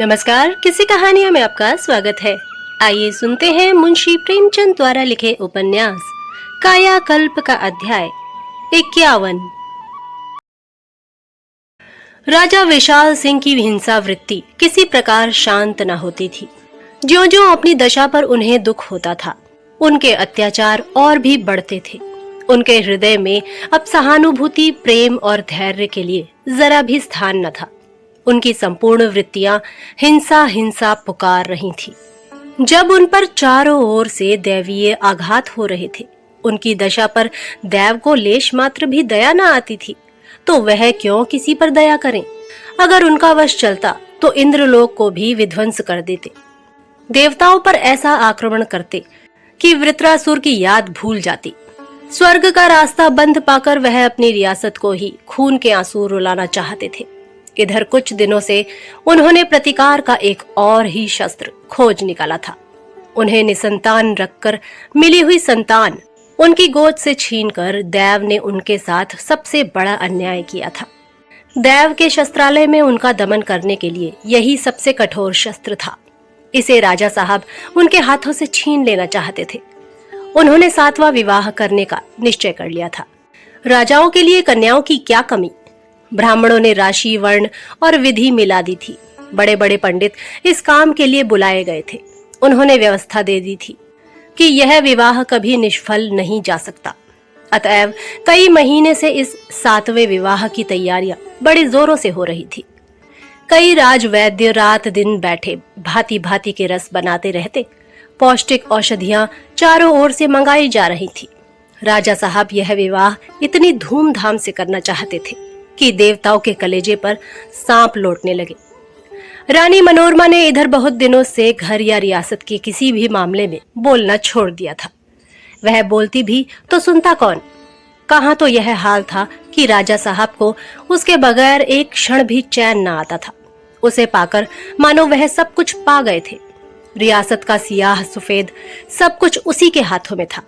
नमस्कार, किसी कहानियों में आपका स्वागत है। आइए सुनते हैं मुंशी प्रेमचंद द्वारा लिखे उपन्यास कायाकल्प का अध्याय 51। राजा विशाल सिंह की हिंसा वृत्ति किसी प्रकार शांत न होती थी। ज्यों-ज्यों अपनी दशा पर उन्हें दुख होता था, उनके अत्याचार और भी बढ़ते थे। उनके हृदय में अब सहानुभूति, प्रेम और धैर्य के लिए जरा भी स्थान न था। उनकी संपूर्ण वृत्तियां हिंसा हिंसा पुकार रही थी। जब उन पर चारों ओर से दैवीय आघात हो रहे थे, उनकी दशा पर दैव को लेश मात्र भी दया न आती थी, तो वह क्यों किसी पर दया करें? अगर उनका वश चलता तो इंद्रलोक को भी विध्वंस कर देते। देवताओं पर ऐसा आक्रमण करते कि वृत्रासुर की याद भूल जाती। स्वर्ग का रास्ता बंद पाकर वह अपनी रियासत को ही खून के आंसू रुलाना चाहते थे। इधर कुछ दिनों से उन्होंने प्रतिकार का एक और ही शस्त्र खोज निकाला था। उन्हें निसंतान रखकर मिली हुई संतान उनकी गोद से छीनकर दैव ने उनके साथ सबसे बड़ा अन्याय किया था। दैव के शस्त्रालय में उनका दमन करने के लिए यही सबसे कठोर शस्त्र था। इसे राजा साहब उनके हाथों से छीन लेना चाहते थे। उन्होंने 7वां विवाह करने का निश्चय कर लिया था। राजाओं के लिए कन्याओं की क्या कमी। ब्राह्मणों ने राशि, वर्ण और विधि मिला दी थी। बड़े बड़े पंडित इस काम के लिए बुलाए गए थे। उन्होंने व्यवस्था दे दी थी कि यह विवाह कभी निष्फल नहीं जा सकता। अतएव कई महीने से इस 7वें विवाह की तैयारियां बड़े जोरों से हो रही थी। कई राजवैद्य रात दिन बैठे भांति भांति के रस बनाते रहते। पौष्टिक औषधियां चारों ओर से मंगाई जा रही थी। राजा साहब यह विवाह इतनी धूमधाम से करना चाहते थे कि देवताओं के कलेजे पर सांप लौटने लगे। रानी मनोरमा ने इधर बहुत दिनों से घर या रियासत के किसी भी मामले में बोलना छोड़ दिया था। वह बोलती भी तो सुनता कौन? कहां तो यह हाल था कि राजा साहब को उसके बगैर एक क्षण भी चैन न आता था। उसे पाकर मानो वह सब कुछ पा गए थे। रियासत का सियाह सुफेद सब कुछ उसी के हाथों में था।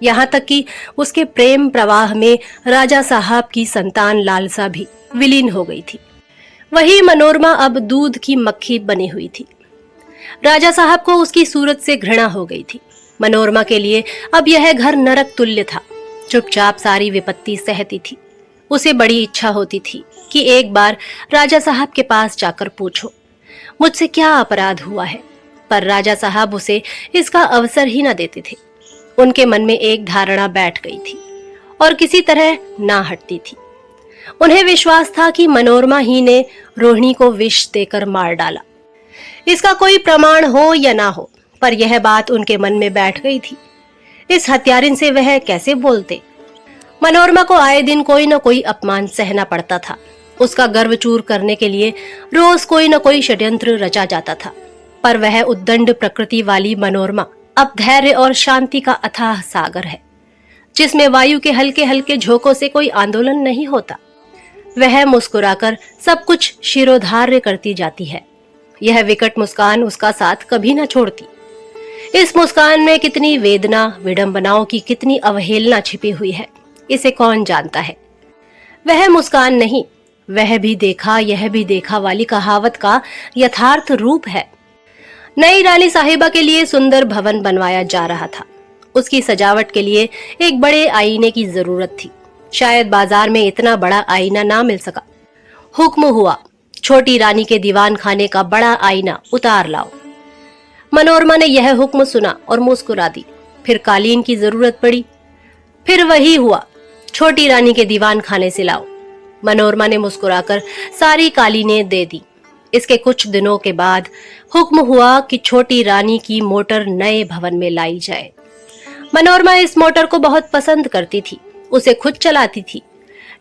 यहाँ तक कि उसके प्रेम प्रवाह में राजा साहब की संतान लालसा भी विलीन हो गई थी। वही मनोरमा अब दूध की मक्खी बनी हुई थी। राजा साहब को उसकी सूरत से घृणा हो गई थी। मनोरमा के लिए अब यह घर नरक तुल्य था। चुपचाप सारी विपत्ति सहती थी। उसे बड़ी इच्छा होती थी कि एक बार राजा साहब के पास जाकर पूछो, मुझसे क्या अपराध हुआ है, पर राजा साहब उसे इसका अवसर ही न देते थे। उनके मन में एक धारणा बैठ गई थी और किसी तरह ना हटती थी। उन्हें विश्वास था कि मनोरमा ही ने रोहिणी को विष देकर मार डाला। इसका कोई प्रमाण हो या ना हो, पर यह बात उनके मन में बैठ गई थी। इस हत्यारिन से वह कैसे बोलते? मनोरमा को आए दिन कोई न कोई अपमान सहना पड़ता था। उसका गर्व चूर करने के लिए रोज कोई न कोई षड्यंत्र रचा जाता था। पर वह उद्दंड प्रकृति वाली मनोरमा अब धैर्य और शांति का अथाह सागर है, जिसमें वायु के हल्के हल्के झोंकों से कोई आंदोलन नहीं होता। वह मुस्कुराकर सब कुछ शिरोधार्य करती जाती है। यह विकट मुस्कान उसका साथ कभी न छोड़ती। इस मुस्कान में कितनी वेदना, विडंबनाओं की कितनी अवहेलना छिपी हुई है, इसे कौन जानता है। वह मुस्कान नहीं, वह भी देखा यह भी देखा वाली कहावत का यथार्थ रूप है। नई रानी साहिबा के लिए सुंदर भवन बनवाया जा रहा था। उसकी सजावट के लिए एक बड़े आईने की जरूरत थी। शायद बाजार में इतना बड़ा आईना ना मिल सका। हुक्म हुआ, छोटी रानी के दीवान खाने का बड़ा आईना उतार लाओ। मनोरमा ने यह हुक्म सुना और मुस्कुरा दी। फिर कालीन की जरूरत पड़ी। फिर वही हुआ, छोटी रानी के दीवान खाने से लाओ। मनोरमा ने मुस्कुराकर सारी कालीनें दे दी। इसके कुछ दिनों के बाद हुक्म हुआ कि छोटी रानी की मोटर नए भवन में लाई जाए। मनोरमा इस मोटर को बहुत पसंद करती थी, उसे खुद चलाती थी।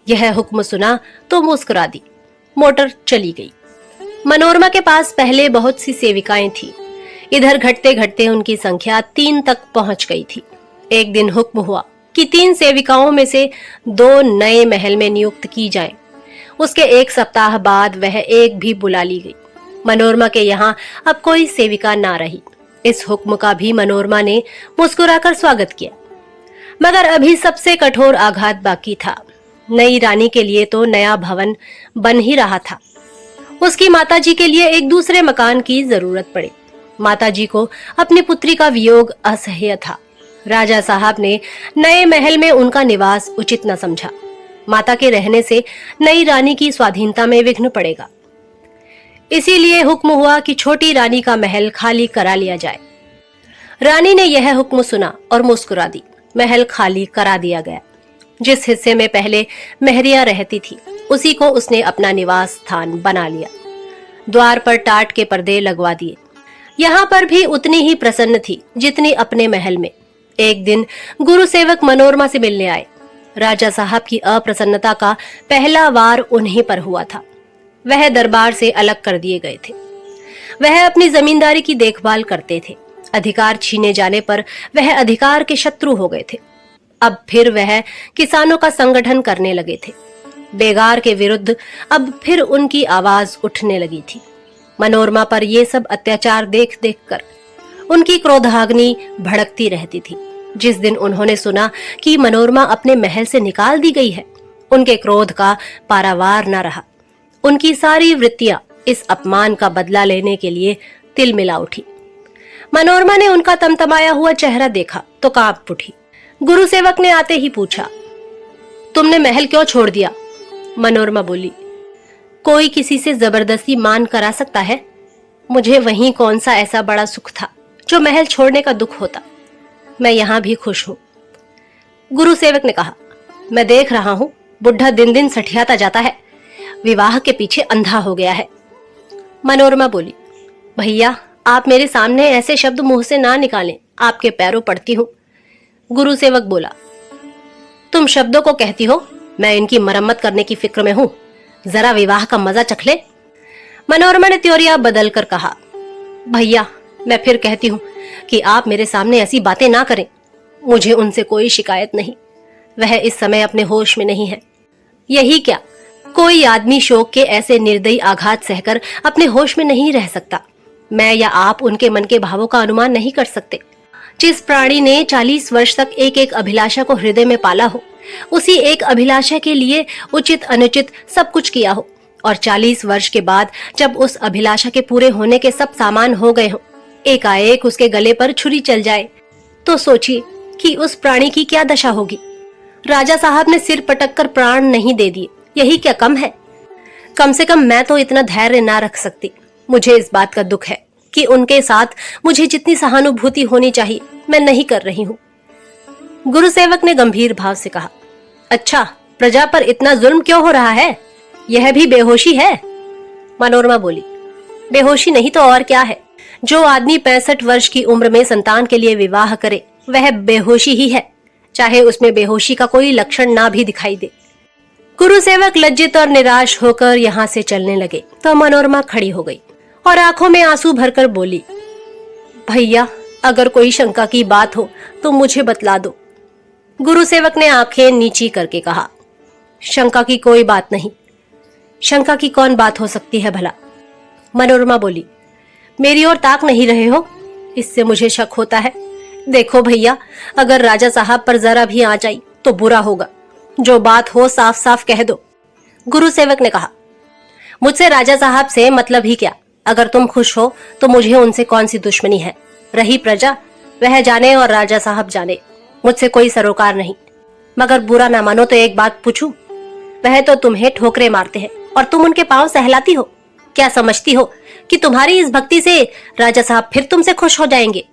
यह हुक्म सुना तो मुस्कुरा दी। मोटर चली गई। मनोरमा के पास पहले बहुत सी सेविकाएं थी। इधर घटते घटते उनकी संख्या 3 तक पहुंच गई थी। एक दिन हुक्म हुआ कि 3 सेविकाओं में से 2 नए महल में नियुक्त की जाएं। उसके 1 सप्ताह बाद वह एक भी बुला ली गई। मनोरमा के यहाँ अब कोई सेविका ना रही। इस हुक्म का भी मनोरमा ने मुस्कुराकर स्वागत किया। मगर अभी सबसे कठोर आघात बाकी था। नई रानी के लिए तो नया भवन बन ही रहा था। उसकी माताजी के लिए एक दूसरे मकान की जरूरत पड़ी। माताजी को अपनी पुत्री का वियोग असह्य था। राजा साहब ने नए महल में उनका निवास उचित न समझा। माता के रहने से नई रानी की स्वाधीनता में विघ्न पड़ेगा। इसीलिए हुक्म हुआ कि छोटी रानी का महल खाली करा लिया जाए। रानी ने यह हुक्म सुना और मुस्कुरा दी। महल खाली करा दिया गया। जिस हिस्से में पहले महरिया रहती थी, उसी को उसने अपना निवास स्थान बना लिया। द्वार पर टाट के पर्दे लगवा दिए। यहाँ पर भी उतनी ही प्रसन्न थी जितनी अपने महल में। एक दिन गुरु सेवक मनोरमा से मिलने आए। राजा साहब की अप्रसन्नता का पहला वार उन्हीं पर हुआ था। वह दरबार से अलग कर दिए गए थे। वह अपनी जमींदारी की देखभाल करते थे। अधिकार छीने जाने पर वह अधिकार के शत्रु हो गए थे। अब फिर वह किसानों का संगठन करने लगे थे। बेगार के विरुद्ध अब फिर उनकी आवाज उठने लगी थी। मनोरमा पर ये सब अत्याचार देख देख कर उनकी क्रोधाग्नि भड़कती रहती थी। जिस दिन उन्होंने सुना कि मनोरमा अपने महल से निकाल दी गई है, उनके क्रोध का पारावार न रहा। उनकी सारी वृत्तियां इस अपमान का बदला लेने के लिए तिलमिला उठी। मनोरमा ने उनका तमतमाया हुआ चेहरा देखा तो कांप उठी। गुरु सेवक ने आते ही पूछा, तुमने महल क्यों छोड़ दिया? मनोरमा बोली, कोई किसी से जबरदस्ती मान करा सकता है? मुझे वहीं कौन सा ऐसा बड़ा सुख था जो महल छोड़ने का दुख होता। मैं यहाँ भी खुश हूँ। गुरु सेवक ने कहा, मैं देख रहा हूँ बुढ़ा दिन दिन सठियाता जाता है, विवाह के पीछे अंधा हो गया है। मनोरमा बोली, भैया आप मेरे सामने ऐसे शब्द मुंह से ना निकालें, आपके पैरों पड़ती हूँ। गुरु सेवक बोला, तुम शब्दों को कहती हो, मैं इनकी मरम्मत करने की फिक्र में हूँ। जरा विवाह का मजा चख ले। मनोरमा ने त्योरिया बदल कर कहा, भैया मैं फिर कहती हूँ कि आप मेरे सामने ऐसी बातें ना करें। मुझे उनसे कोई शिकायत नहीं। वह इस समय अपने होश में नहीं है। यही क्या, कोई आदमी शोक के ऐसे निर्दयी आघात सहकर अपने होश में नहीं रह सकता। मैं या आप उनके मन के भावों का अनुमान नहीं कर सकते। जिस प्राणी ने 40 वर्ष तक एक एक अभिलाषा को हृदय में पाला हो, उसी एक अभिलाषा के लिए उचित अनुचित सब कुछ किया हो, और 40 वर्ष के बाद जब उस अभिलाषा के पूरे होने के सब सामान हो गए हो, एकाएक उसके गले पर छुरी चल जाए, तो सोचिए कि उस प्राणी की क्या दशा होगी। राजा साहब ने सिर पटक कर प्राण नहीं दे दिए, यही क्या कम है? कम से कम मैं तो इतना धैर्य ना रख सकती। मुझे इस बात का दुख है कि उनके साथ मुझे जितनी सहानुभूति होनी चाहिए मैं नहीं कर रही हूँ। गुरु सेवक ने गंभीर भाव से कहा, अच्छा, प्रजा पर इतना जुल्म क्यों हो रहा है? यह भी बेहोशी है? मनोरमा बोली, बेहोशी नहीं तो और क्या है। जो आदमी 65 वर्ष की उम्र में संतान के लिए विवाह करे, वह बेहोशी ही है, चाहे उसमें बेहोशी का कोई लक्षण ना भी दिखाई दे। गुरु सेवक लज्जित और निराश होकर यहाँ से चलने लगे तो मनोरमा खड़ी हो गई और आंखों में आंसू भरकर बोली, भैया अगर कोई शंका की बात हो तो मुझे बतला दो। गुरु सेवक ने आंखें नीची करके कहा, शंका की कोई बात नहीं। शंका की कौन बात हो सकती है भला? मनोरमा बोली, मेरी ओर ताक नहीं रहे हो, इससे मुझे शक होता है। देखो भैया, अगर राजा साहब पर जरा भी आ जाई तो बुरा होगा। जो बात हो साफ साफ कह दो। गुरु सेवक ने कहा, मुझसे राजा साहब से मतलब ही क्या? अगर तुम खुश हो तो मुझे उनसे कौन सी दुश्मनी है। रही प्रजा, वह जाने और राजा साहब जाने, मुझसे कोई सरोकार नहीं। मगर बुरा ना मानो तो एक बात पूछूं, वह तो तुम्हें ठोकरे मारते हैं और तुम उनके पांव सहलाती हो। क्या समझती हो कि तुम्हारी इस भक्ति से राजा साहब फिर तुमसे खुश हो जाएंगे?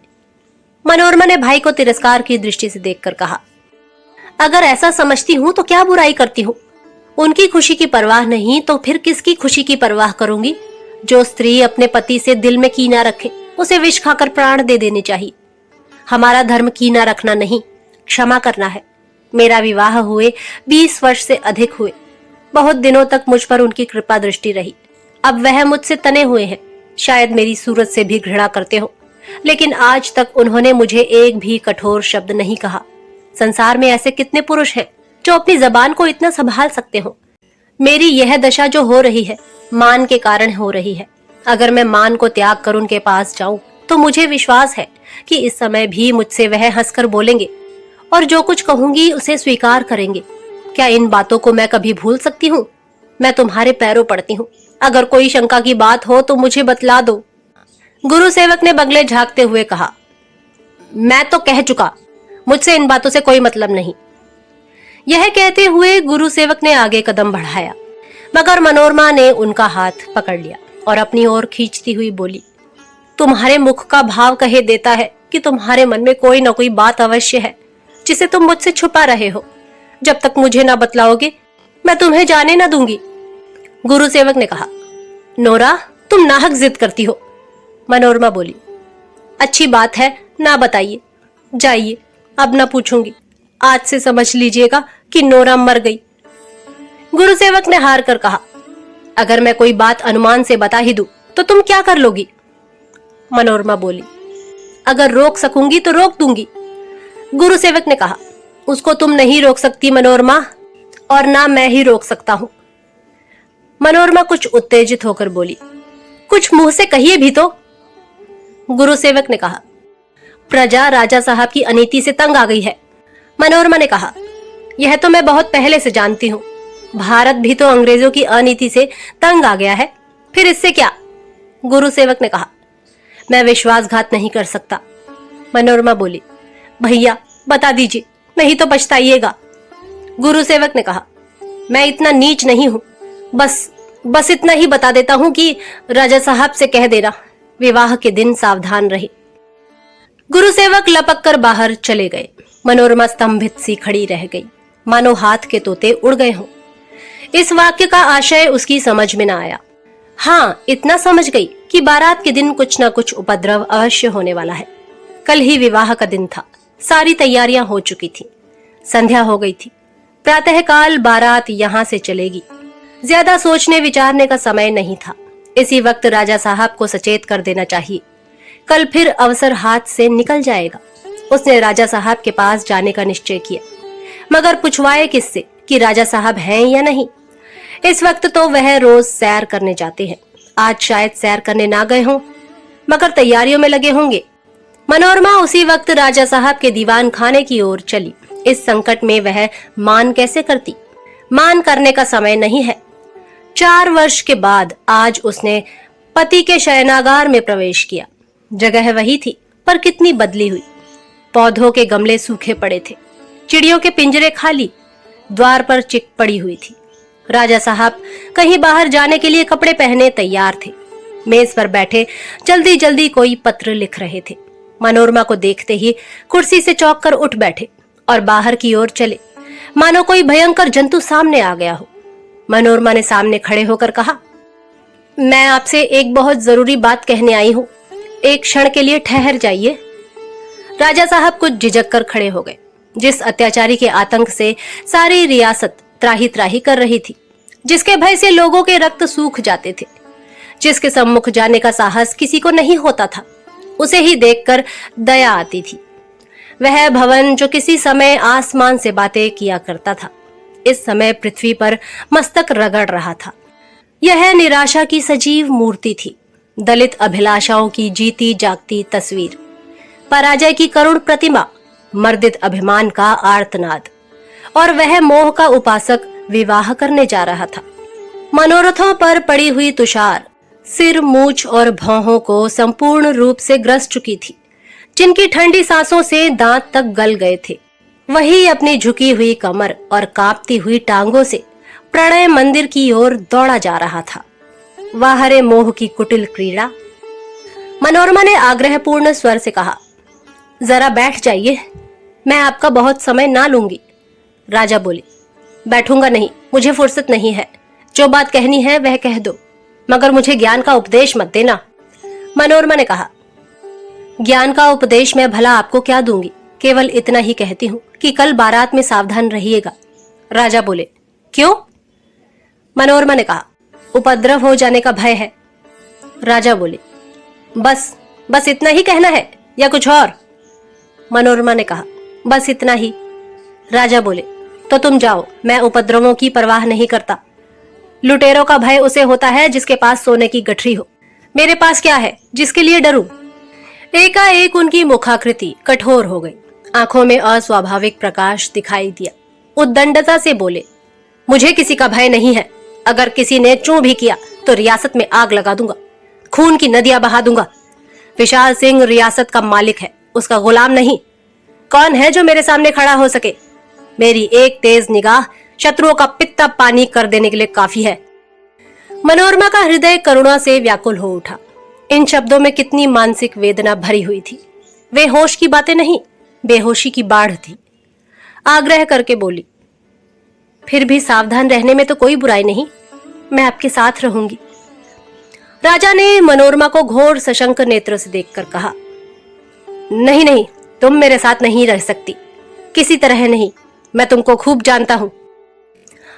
मनोरमा ने भाई को तिरस्कार की दृष्टि से देखकर कहा, अगर ऐसा समझती हूँ तो क्या बुराई करती हूँ? उनकी खुशी की परवाह नहीं तो फिर किसकी खुशी की परवाह करूंगी? जो स्त्री अपने पति से दिल में कीना रखे, उसे विष खाकर प्राण दे देने चाहिए। हमारा धर्म कीना रखना नहीं, क्षमा करना है। मेरा विवाह हुए 20 वर्ष से अधिक हुए। बहुत दिनों तक मुझ पर उनकी कृपा दृष्टि रही। अब वह मुझसे तने हुए हैं। शायद मेरी सूरत से भी घृणा करते हो, लेकिन आज तक उन्होंने मुझे एक भी कठोर शब्द नहीं कहा। संसार में ऐसे कितने पुरुष हैं जो अपनी जबान को इतना संभाल सकते हो? मेरी यह दशा जो हो रही है, मान के कारण हो रही है। अगर मैं मान को त्याग कर उनके पास जाऊं तो मुझे विश्वास है कि इस समय भी मुझसे वह हंसकर बोलेंगे और जो कुछ कहूंगी उसे स्वीकार करेंगे। क्या इन बातों को मैं कभी भूल सकती हूँ? मैं तुम्हारे पैरों पड़ती हूँ, अगर कोई शंका की बात हो तो मुझे बतला दो। गुरु सेवक ने बगले झांकते हुए कहा, मैं तो कह चुका, मुझसे इन बातों से कोई मतलब नहीं। यह कहते हुए गुरु सेवक ने आगे कदम बढ़ाया, मगर मनोरमा ने उनका हाथ पकड़ लिया और अपनी ओर खींचती हुई बोली, तुम्हारे मुख का भाव कहे देता है कि तुम्हारे मन में कोई ना कोई बात अवश्य है जिसे तुम मुझसे छुपा रहे हो। जब तक मुझे ना बतलाओगे मैं तुम्हें जाने ना दूंगी। गुरु सेवक ने कहा, नोरा तुम नाहक जिद करती हो। मनोरमा बोली, अच्छी बात है, ना बताइए, जाइए, अब ना पूछूंगी। आज से समझ लीजिएगा कि नोरा मर गई। गुरु सेवक ने हार कर कहा, अगर मैं कोई बात अनुमान से बता ही दूं तो तुम क्या कर लोगी? मनोरमा बोली, अगर रोक सकूंगी तो रोक दूंगी। गुरु सेवक ने कहा, उसको तुम नहीं रोक सकती मनोरमा, और ना मैं ही रोक सकता हूं। मनोरमा कुछ उत्तेजित होकर बोली, कुछ मुंह से कहिए भी तो। गुरु सेवक ने कहा, प्रजा राजा साहब की अनीति से तंग आ गई है। मनोरमा ने कहा, यह तो मैं बहुत पहले से जानती हूँ। भारत भी तो अंग्रेजों की अनीति से तंग आ गया है, फिर इससे क्या? गुरु सेवक ने कहा, मैं विश्वासघात नहीं कर सकता। मनोरमा बोली, भैया बता दीजिए, नहीं तो पछताइएगा। गुरु सेवक ने कहा, मैं इतना नीच नहीं हूं, बस इतना ही बता देता हूं कि राजा साहब से कह देना विवाह के दिन सावधान रहे। गुरु सेवक लपक कर बाहर चले गए। मनोरमा स्तंभित सी खड़ी रह गई, मानो हाथ के तोते उड़ गए हों। इस वाक्य का आशय उसकी समझ में न आया। हाँ, इतना समझ गई कि बारात के दिन कुछ न कुछ उपद्रव अवश्य होने वाला है। कल ही विवाह का दिन था, सारी तैयारियां हो चुकी थी, संध्या हो गई थी। प्रातःकाल बारात यहाँ से चलेगी। ज्यादा सोचने विचारने का समय नहीं था। इसी वक्त राजा साहब को सचेत कर देना चाहिए, कल फिर अवसर हाथ से निकल जाएगा। उसने राजा साहब के पास जाने का निश्चय किया, मगर पूछवाए किससे कि राजा साहब हैं या नहीं। इस वक्त तो वह रोज सैर करने जाते हैं, आज शायद सैर करने ना गए हों, मगर तैयारियों में लगे होंगे। मनोरमा उसी वक्त राजा साहब के दीवान खाने की ओर चली। इस संकट में वह मान कैसे करती? मान करने का समय नहीं है। 4 वर्ष के बाद आज उसने पति के शयनागार में प्रवेश किया। जगह वही थी, पर कितनी बदली हुई। पौधों के गमले सूखे पड़े थे, चिड़ियों के पिंजरे खाली, द्वार पर चिक पड़ी हुई थी। राजा साहब कहीं बाहर जाने के लिए कपड़े पहने तैयार थे। मेज पर बैठे जल्दी जल्दी कोई पत्र लिख रहे थे। मनोरमा को देखते ही कुर्सी से चौंक कर उठ बैठे और बाहर की ओर चले, मानो कोई भयंकर जंतु सामने आ गया हो। मनोरमा ने सामने खड़े होकर कहा, मैं आपसे एक बहुत जरूरी बात कहने आई हूँ, एक क्षण के लिए ठहर जाइए। राजा साहब कुछ झिझक कर खड़े हो गए। जिस अत्याचारी के आतंक से सारी रियासत त्राही त्राही कर रही थी, जिसके भय से लोगों के रक्त सूख जाते थे, जिसके सम्मुख जाने का साहस किसी को नहीं होता था, उसे ही देखकर दया आती थी। वह भवन जो किसी समय आसमान से बातें किया करता था, इस समय पृथ्वी पर मस्तक रगड़ रहा था। यह निराशा की सजीव मूर्ति थी, दलित अभिलाषाओं की जीती जागती तस्वीर, पराजय की करुण प्रतिमा, मर्दित अभिमान का आर्तनाद। और वह मोह का उपासक विवाह करने जा रहा था। मनोरथों पर पड़ी हुई तुषार सिर, मूछ और भौहों को संपूर्ण रूप से ग्रस चुकी थी, जिनकी ठंडी सांसों से दांत तक गल गए थे। वही अपनी झुकी हुई कमर और कांपती हुई टांगों से प्रणय मंदिर की ओर दौड़ा जा रहा था। वाहरे मोह की कुटिल क्रीड़ा। मनोरमा ने आग्रहपूर्ण स्वर से कहा, जरा बैठ जाइए, मैं आपका बहुत समय ना लूंगी। राजा बोले, बैठूंगा नहीं, मुझे फुर्सत नहीं है। जो बात कहनी है वह कह दो, मगर मुझे ज्ञान का उपदेश मत देना। मनोरमा ने कहा, ज्ञान का उपदेश मैं भला आपको क्या दूंगी, केवल इतना ही कहती हूँ कि कल बारात में सावधान रहिएगा। राजा बोले, क्यों? मनोरमा ने कहा, उपद्रव हो जाने का भय है। राजा बोले, बस इतना ही कहना है या कुछ और? मनोरमा ने कहा, बस इतना ही। राजा बोले, तो तुम जाओ, मैं उपद्रवों की परवाह नहीं करता। लुटेरों का भय उसे होता है जिसके पास सोने की गठरी हो। मेरे पास क्या है जिसके लिए डरूं? एकाएक उनकी मुखाकृति कठोर हो गई, आंखों में अस्वाभाविक प्रकाश दिखाई दिया। उद्दंडता से बोले, मुझे किसी का भय नहीं है, अगर किसी ने चूं भी किया तो रियासत में आग लगा दूंगा, खून की नदियां बहा दूंगा। विशाल सिंह रियासत का मालिक है, उसका गुलाम नहीं। कौन है जो मेरे सामने खड़ा हो सके? मेरी एक तेज निगाह शत्रुओं का पित्ता पानी कर देने के लिए काफी है। मनोरमा का हृदय करुणा से व्याकुल हो उठा। इन शब्दों में कितनी मानसिक वेदना भरी हुई थी। वे होश की बातें नहीं, बेहोशी की बाढ़ थी। आग्रह करके बोली, फिर भी सावधान रहने में तो कोई बुराई नहीं, मैं आपके साथ रहूंगी। राजा ने मनोरमा को घोर सशंक नेत्र से देखकर कहा, नहीं नहीं, तुम मेरे साथ नहीं रह सकती, किसी तरह नहीं, मैं तुमको खूब जानता हूं।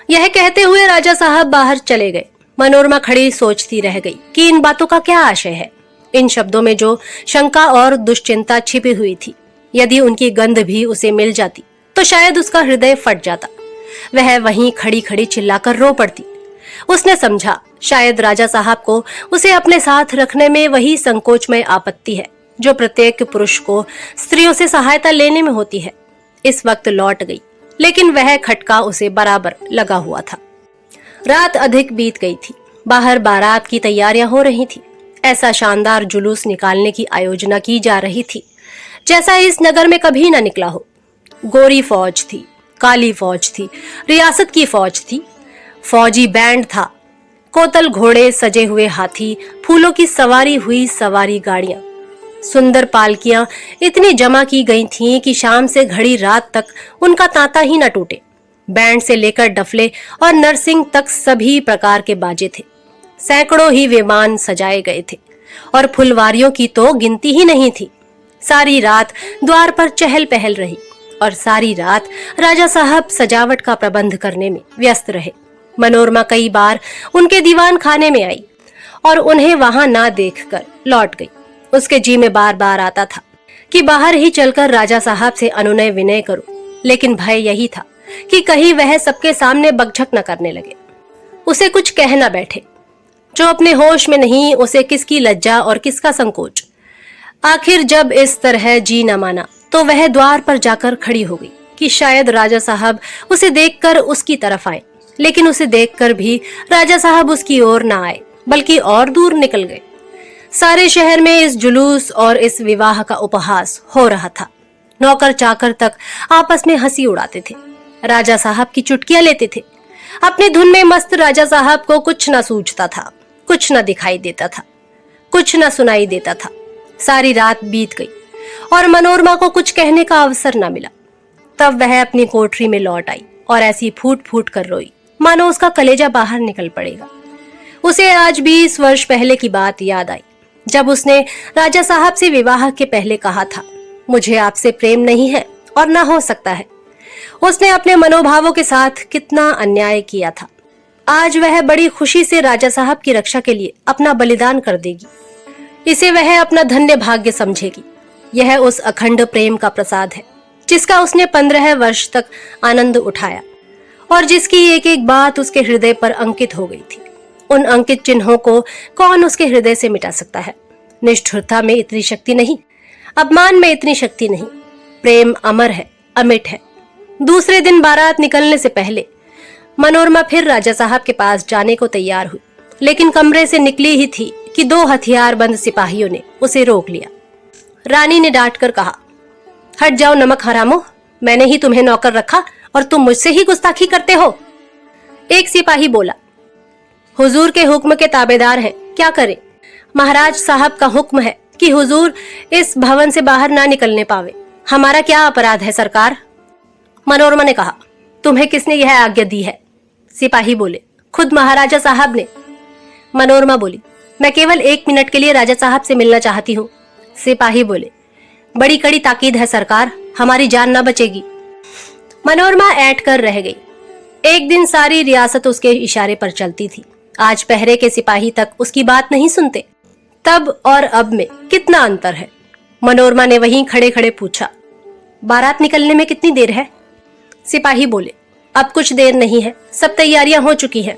यह कहते हुए राजा साहब बाहर चले गए। मनोरमा खड़ी सोचती रह गई कि इन बातों का क्या आशय है। इन शब्दों में जो शंका और दुश्चिंता छिपी हुई थी, यदि उनकी गंध भी उसे मिल जाती तो शायद उसका हृदय फट जाता। वह वहीं खड़ी खड़ी चिल्लाकर रो पड़ती। उसने समझा, शायद राजा साहब को उसे अपने साथ रखने में वही संकोचमय आपत्ति है जो प्रत्येक पुरुष को स्त्रियों से सहायता लेने में होती है। इस वक्त लौट गई, लेकिन वह खटका उसे बराबर लगा हुआ था। रात अधिक बीत गई थी। बाहर बारात की तैयारियां हो रही थी। ऐसा शानदार जुलूस निकालने की आयोजना की जा रही थी जैसा इस नगर में कभी न निकला हो। गोरी फौज थी, काली फौज थी, रियासत की फौज थी, फौजी बैंड था, कोतल घोड़े, सजे हुए हाथी, फूलों की सवारी हुई सवारी गाड़ियां, सुंदर पालकियां इतनी जमा की गई थीं कि शाम से घड़ी रात तक उनका तांता ही न टूटे। बैंड से लेकर डफले और नरसिंह तक सभी प्रकार के बाजे थे। सैकड़ों ही विमान सजाए गए थे और फुलवारियों की तो गिनती ही नहीं थी। सारी रात द्वार पर चहल पहल रही और सारी रात राजा साहब सजावट का प्रबंध करने में व्यस्त रहे। मनोरमा कई बार उनके दीवान खाने में आई और उन्हें वहां ना देखकर लौट गई। उसके जी में बार बार आता था कि बाहर ही चलकर राजा साहब से अनुनय विनय करो, लेकिन भय यही था कि कहीं वह सबके सामने बकझक न करने लगे, उसे कुछ कह न बैठे। जो अपने होश में नहीं, उसे किसकी लज्जा और किसका संकोच। आखिर जब इस तरह जी न माना तो वह द्वार पर जाकर खड़ी हो गई कि शायद राजा साहब उसे देखकर उसकी तरफ आए, लेकिन उसे देखकर भी राजा साहब उसकी ओर न आए, बल्कि और दूर निकल गए। सारे शहर में इस जुलूस और इस विवाह का उपहास हो रहा था। नौकर चाकर तक आपस में हंसी उड़ाते थे, राजा साहब की चुटकियां लेते थे। अपनी धुन में मस्त राजा साहब को कुछ न सूझता था, कुछ न दिखाई देता था, कुछ न सुनाई देता था। सारी रात बीत गई और मनोरमा को कुछ कहने का अवसर न मिला। तब वह अपनी कोठरी में लौट आई और ऐसी फूट फूट कर रोई मानो उसका कलेजा बाहर निकल पड़ेगा। उसे आज 20 वर्ष पहले की बात याद आई, जब उसने राजा साहब से विवाह के पहले कहा था, मुझे आपसे प्रेम नहीं है और न हो सकता है। उसने अपने मनोभावों के साथ कितना अन्याय किया था। आज वह बड़ी खुशी से राजा साहब की रक्षा के लिए अपना बलिदान कर देगी। इसे वह अपना धन्य भाग्य समझेगी। यह उस अखंड प्रेम का प्रसाद है जिसका उसने 15 वर्ष तक आनंद उठाया और जिसकी एक एक बात उसके हृदय पर अंकित हो गई थी। उन अंकित चिन्हों को कौन उसके हृदय से मिटा सकता है? निष्ठुरता में इतनी शक्ति नहीं, अपमान में इतनी शक्ति नहीं। प्रेम अमर है, अमिट है। दूसरे दिन बारात निकलने से पहले मनोरमा फिर राजा साहब के पास जाने को तैयार हुई, लेकिन कमरे से निकली ही थी कि 2 हथियारबंद सिपाहियों ने उसे रोक लिया। रानी ने डांट कर कहा, हट जाओ नमक हरामो, मैंने ही तुम्हें नौकर रखा और तुम मुझसे ही गुस्ताखी करते हो। एक सिपाही बोला, हुजूर के हुक्म के ताबेदार हैं, क्या करें? महाराज साहब का हुक्म है कि हुजूर इस भवन से बाहर ना निकलने पावे। हमारा क्या अपराध है सरकार? मनोरमा ने कहा, तुम्हें किसने यह आज्ञा दी है? सिपाही बोले, खुद महाराजा साहब ने। मनोरमा बोली, मैं केवल 1 मिनट के लिए राजा साहब से मिलना चाहती हूँ। सिपाही बोले, बड़ी कड़ी ताकीद है सरकार, हमारी जान ना बचेगी। मनोरमा ऐंठ कर रह गई। एक दिन सारी रियासत उसके इशारे पर चलती थी। आज पहरे के सिपाही तक उसकी बात नहीं सुनते। तब और अब में कितना अंतर है। मनोरमा ने वहीं खड़े खड़े पूछा, बारात निकलने में कितनी देर है? सिपाही बोले, अब कुछ देर नहीं है, सब तैयारियां हो चुकी हैं।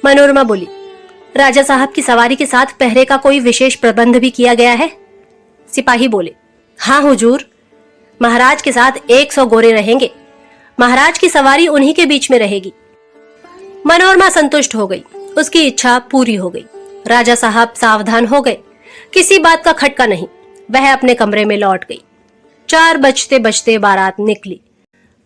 मनोरमा बोली, राजा साहब की सवारी के साथ पहरे का कोई विशेष प्रबंध भी किया गया है? सिपाही बोले, हाँ हुजूर, महाराज के साथ 100 गोरे रहेंगे। महाराज की सवारी उन्हीं के बीच में रहेगी। मनोरमा संतुष्ट हो गई। उसकी इच्छा पूरी हो गई। राजा साहब सावधान हो गए, किसी बात का खटका नहीं। वह अपने कमरे में लौट गई। 4 बजते बजते बारात निकली।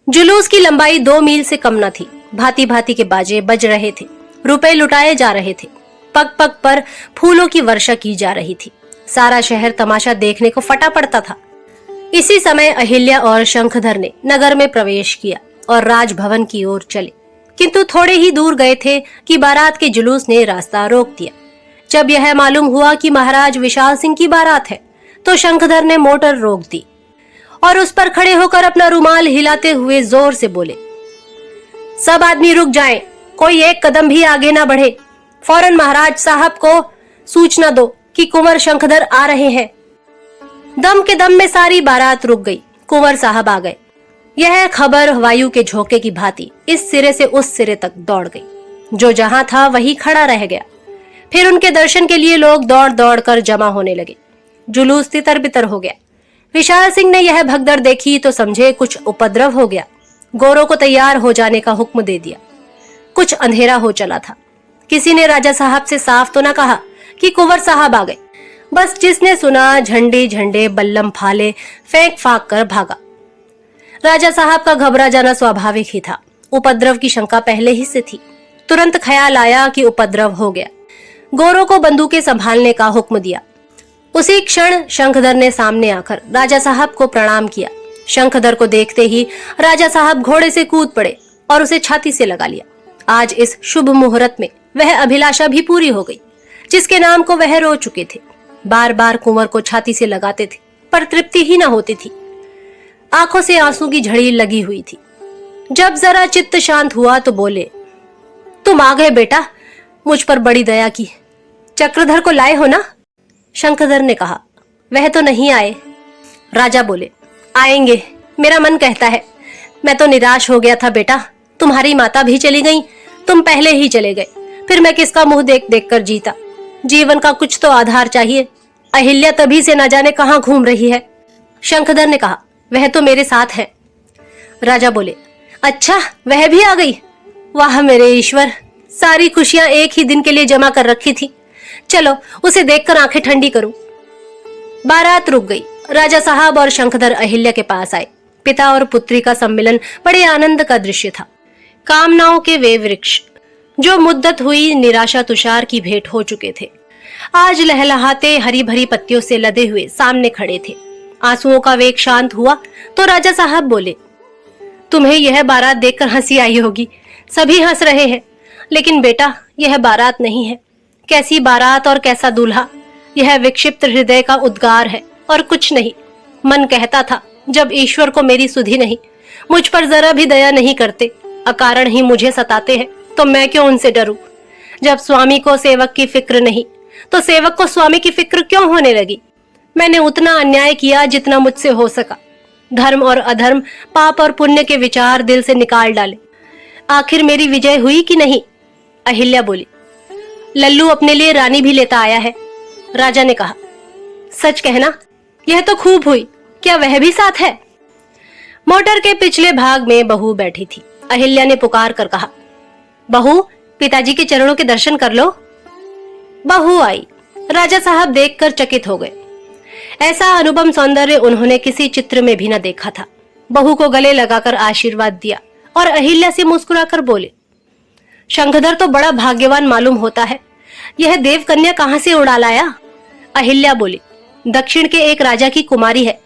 जुलूस की लंबाई 2 मील से कम न थी। भांति भांति के बाजे बज रहे थे, रुपए लुटाए जा रहे थे, पग पग पर फूलों की वर्षा की जा रही थी। सारा शहर तमाशा देखने को फटा पड़ता था। इसी समय अहिल्या और शंखधर ने नगर में प्रवेश किया और राजभवन की ओर चले, किंतु थोड़े ही दूर गए थे कि बारात के जुलूस ने रास्ता रोक दिया। जब यह मालूम हुआ कि महाराज विशाल सिंह की बारात है, तो शंखधर ने मोटर रोक दी और उस पर खड़े होकर अपना रुमाल हिलाते हुए जोर से बोले, सब आदमी रुक जाएं, कोई एक कदम भी आगे ना बढ़े। फौरन महाराज साहब को सूचना दो कि कुंवर शंखधर आ रहे हैं। दम के दम में सारी बारात रुक गई। कुंवर साहब आ गए। यह खबर वायु के झोंके की भांति इस सिरे से उस सिरे तक दौड़ गई। जो जहां था वही खड़ा रह गया। फिर उनके दर्शन के लिए लोग दौड़ दौड़ कर जमा होने लगे। जुलूस तितर बितर हो गया। विशाल सिंह ने यह भगदड़ देखी तो समझे कुछ उपद्रव हो गया। गोरों को तैयार हो जाने का हुक्म दे दिया। कुछ अंधेरा हो चला था। किसी ने राजा साहब से साफ तो न कहा कि कुंवर साहब आ गए। बस जिसने सुना झंडे झंडे बल्लम फाले फेंक फाक कर भागा। राजा साहब का घबरा जाना स्वाभाविक ही था। उपद्रव की शंका पहले ही से थी। तुरंत ख्याल आया कि उपद्रव हो गया। गोरों को बंदूकें संभालने का हुक्म दिया। उसी क्षण शंखधर ने सामने आकर राजा साहब को प्रणाम किया। शंखधर को देखते ही राजा साहब घोड़े से कूद पड़े और उसे छाती से लगा लिया। आज इस शुभ मुहूर्त में वह अभिलाषा भी पूरी हो गई जिसके नाम को वह रो चुके थे। बार बार कुंवर को छाती से लगाते थे पर तृप्ति ही न होती थी। आंखों से आंसू की झड़ी लगी हुई थी। जब जरा चित्त शांत हुआ तो बोले, तुम आ गए बेटा, मुझ पर बड़ी दया की। चक्रधर को लाए हो ना? शंखधर ने कहा, वह तो नहीं आए। राजा बोले, आएंगे, मेरा मन कहता है। मैं तो निराश हो गया था बेटा। तुम्हारी माता भी चली गई, तुम पहले ही चले गए। फिर मैं किसका मुंह देख देख कर जीता। जीवन का कुछ तो आधार चाहिए। अहिल्या तभी से न जाने कहां घूम रही है। शंखधर ने कहा, वह तो मेरे साथ है। राजा बोले, अच्छा, वह भी आ गई? वाह मेरे ईश्वर, सारी खुशियां एक ही दिन के लिए जमा कर रखी थी। चलो उसे देखकर आंखें ठंडी करूं। बारात रुक गई। राजा साहब और शंखधर अहिल्या के पास आए। पिता और पुत्री का सम्मिलन बड़े आनंद का दृश्य था। कामनाओं के वे वृक्ष जो मुद्दत हुई निराशा तुषार की भेंट हो चुके थे, आज लहलहाते हरी भरी पत्तियों से लदे हुए सामने खड़े थे। आंसुओं का वेग शांत हुआ तो राजा साहब बोले, तुम्हें यह बारात देखकर हंसी आई होगी। सभी हंस रहे हैं, लेकिन बेटा यह बारात नहीं है। कैसी बारात और कैसा दूल्हा, यह विक्षिप्त हृदय का उद्गार है और कुछ नहीं। मन कहता था, जब ईश्वर को मेरी सुधि नहीं, मुझ पर जरा भी दया नहीं करते, अकारण ही मुझे सताते हैं, तो मैं क्यों उनसे डरूं? जब स्वामी को सेवक की फिक्र नहीं, तो सेवक को स्वामी की फिक्र क्यों होने लगी? मैंने उतना अन्याय किया जितना मुझसे हो सका। धर्म और अधर्म, पाप और पुण्य के विचार दिल से निकाल डाले। आखिर मेरी विजय हुई कि नहीं? अहिल्या बोली, लल्लू अपने लिए रानी भी लेता आया है। राजा ने कहा, सच कहना, यह तो खूब हुई। क्या वह भी साथ है? मोटर के पिछले भाग में बहू बैठी थी। अहिल्या ने पुकार कर कहा, बहू, पिताजी के चरणों के दर्शन कर लो। बहू आई। राजा साहब देखकर चकित हो गए। ऐसा अनुपम सौंदर्य उन्होंने किसी चित्र में भी न देखा था। बहू को गले लगाकर आशीर्वाद दिया और अहिल्या से मुस्कुराकर बोले, शंखधर तो बड़ा भाग्यवान मालूम होता है। यह देव कन्या कहां से उड़ा लाया? अहिल्या बोली, दक्षिण के एक राजा की कुमारी है।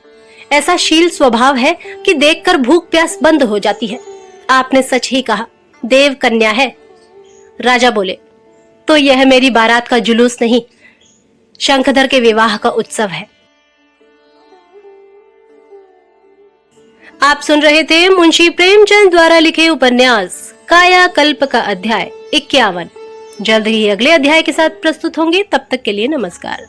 ऐसा शील स्वभाव है कि देखकर भूख प्यास बंद हो जाती है। आपने सच ही कहा, देव कन्या है। राजा बोले, तो यह मेरी बारात का जुलूस नहीं, शंखधर के विवाह का उत्सव है। आप सुन रहे थे मुंशी प्रेमचंद द्वारा लिखे उपन्यास कायाकल्प का अध्याय 51। जल्द ही अगले अध्याय के साथ प्रस्तुत होंगे। तब तक के लिए नमस्कार।